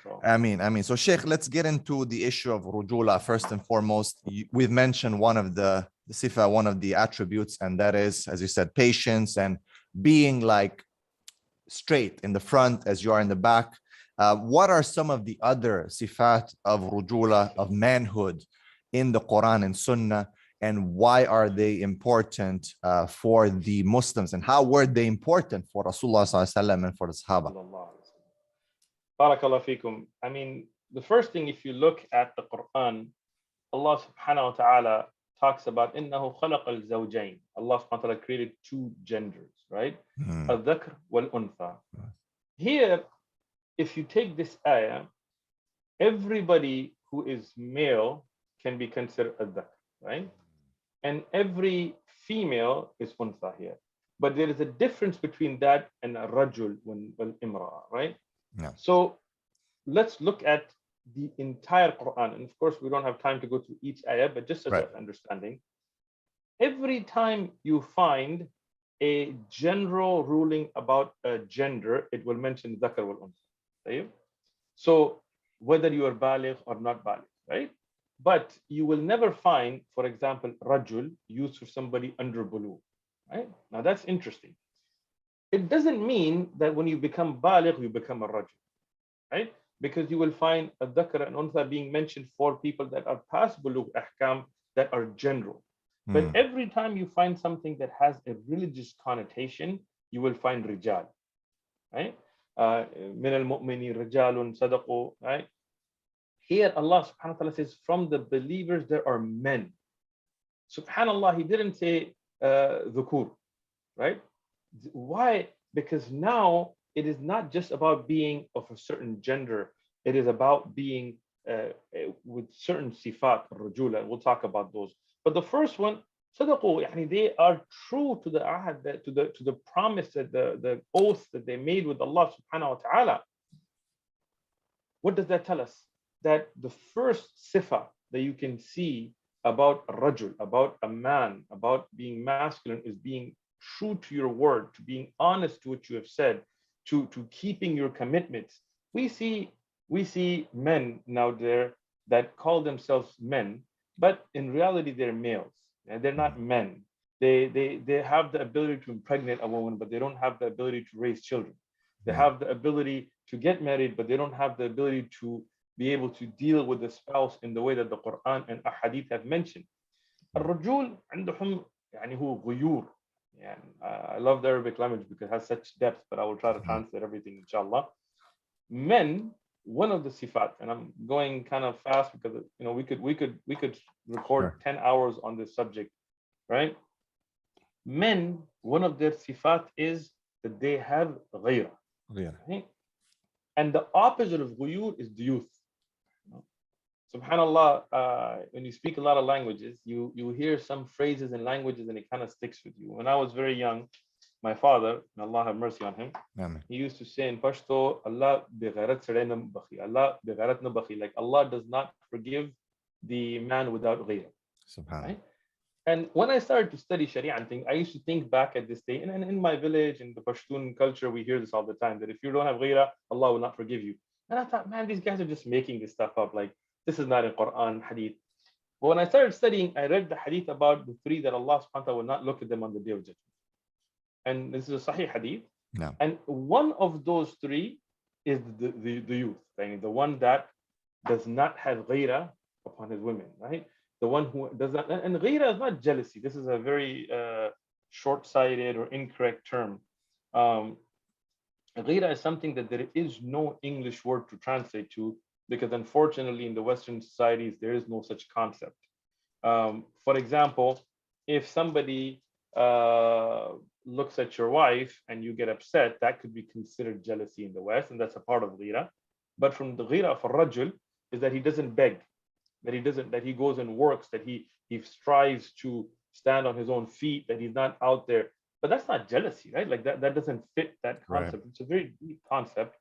control. I mean. So Sheikh, let's get into the issue of rujula first and foremost. We've mentioned one of the sifa, one of the attributes, and that is, as you said, patience and being like straight in the front as you are in the back. What are some of the other sifat of rujula, of manhood, in the Quran and Sunnah, and why are they important for the Muslims, and how were they important for Rasulullah sallallahu alaihi wasallam and for the Sahaba? Barakallahu fikum. I mean, the first thing, if you look at the Quran, Allah subhanahu wa ta'ala talks about إِنَّهُ خَلَقَ الزَّوْجَيْنِ. Allah subhanahu wa ta'ala created two genders, right? الذكر والأنثى. Here, if you take this ayah, everybody who is male can be considered a dhakr, right? And every female is untha here. But there is a difference between that and a rajul wal imra, right? Yeah. So let's look at the entire Quran. And of course, we don't have time to go through each ayah, but just as an understanding, every time you find a general ruling about a gender, it will mention dhakar wal untha. So whether you are baligh or not baligh, right? But you will never find, for example, rajul used for somebody under bulugh, right? Now that's interesting. It doesn't mean that when you become baligh, you become a rajul, right? Because you will find a dhakar and untha being mentioned for people that are past bulugh ahkam, that are general. But every time you find something that has a religious connotation, you will find rijal, right? Min al-mu'mini rijalun sadaqu, right? Here, Allah subhanahu wa ta'ala says, from the believers, there are men. Subhanallah, he didn't say dhukur, right? Why? Because now it is not just about being of a certain gender. It is about being with certain sifat, rujula. We'll talk about those. But the first one, sadaqu, yani they are true to the ahad, to the promise, that the oath that they made with Allah subhanahu wa ta'ala. What does that tell us? That the first sifa that you can see about a rajul, about a man, about being masculine, is being true to your word, to being honest to what you have said, to keeping your commitments. We see men now there that call themselves men, but in reality they're males, and they're not men. They have the ability to impregnate a woman, but they don't have the ability to raise children. They have the ability to get married, but they don't have the ability to be able to deal with the spouse in the way that the Quran and Ahadith have mentioned. الرجول عندهم يعني هو غيور. I love the Arabic language because it has such depth, but I will try to translate everything, inshallah. Men, one of the sifat, and I'm going kind of fast because we could record 10 hours on this subject, right? Men, one of their sifat is that they have ghayra. Right? And the opposite of ghuyur is duyuth. Subhanallah, when you speak a lot of languages, you hear some phrases in languages and it kind of sticks with you. When I was very young, my father, may Allah have mercy on him, he used to say in Pashto, Allah bigharat sarayna bakhi, Allah bigharat na bakhi, like Allah does not forgive the man without ghayra. Right? And when I started to study Sharia and things, I used to think back at this day, and in my village, in the Pashtun culture, we hear this all the time, that if you don't have ghayra, Allah will not forgive you. And I thought, man, these guys are just making this stuff up. Like, this is not in Quran, hadith. But when I started studying, I read the hadith about the three that Allah subhanahu wa ta'ala will not look at them on the day of judgment. And this is a sahih hadith. No. And one of those three is the youth, the one that does not have ghayra upon his women, right? The one who does not, and ghayra is not jealousy. This is a very short-sighted or incorrect term. Ghayra is something that there is no English word to translate to, because unfortunately in the Western societies, there is no such concept. For example, if somebody looks at your wife and you get upset, that could be considered jealousy in the West, and that's a part of ghayra. But from the ghayra of a rajul is that he doesn't beg, that he goes and works, that he strives to stand on his own feet, that he's not out there. But that's not jealousy, right? Like that doesn't fit that concept. Right. It's a very deep concept.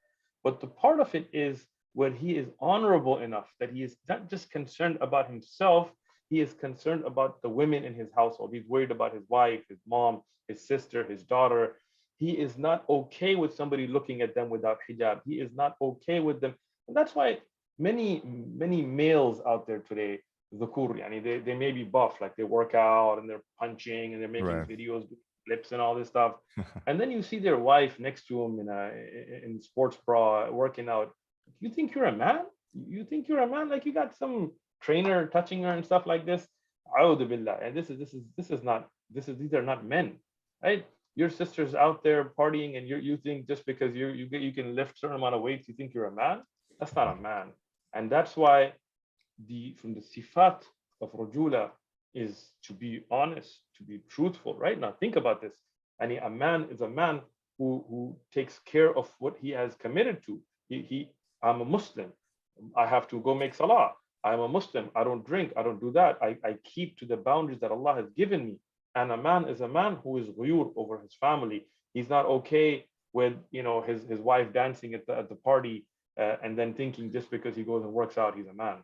But the part of it is where he is honorable enough that he is not just concerned about himself, he is concerned about the women in his household. He's worried about his wife, his mom, his sister, his daughter. He is not okay with somebody looking at them without hijab. He is not okay with them. And that's why many males out there today, dhukur, yani they may be buff, like they work out and they're punching and they're making Right. videos, clips and all this stuff. And then you see their wife next to them in sports bra working out. You think you're a man? You think you're a man? Like you got some trainer touching her and stuff like this? A'udhu billah. And these are not men, right? Your sister's out there partying, and you think just because you can lift certain amount of weights, you think you're a man? That's not a man. And that's why from the sifat of rujula is to be honest, to be truthful, right? Now think about this. And a man is a man who takes care of what he has committed to. I'm a Muslim. I have to go make salah. I'm a Muslim. I don't drink. I don't do that. I keep to the boundaries that Allah has given me. And a man is a man who is ghuyur over his family. He's not okay with his wife dancing at the party and then thinking just because he goes and works out, he's a man.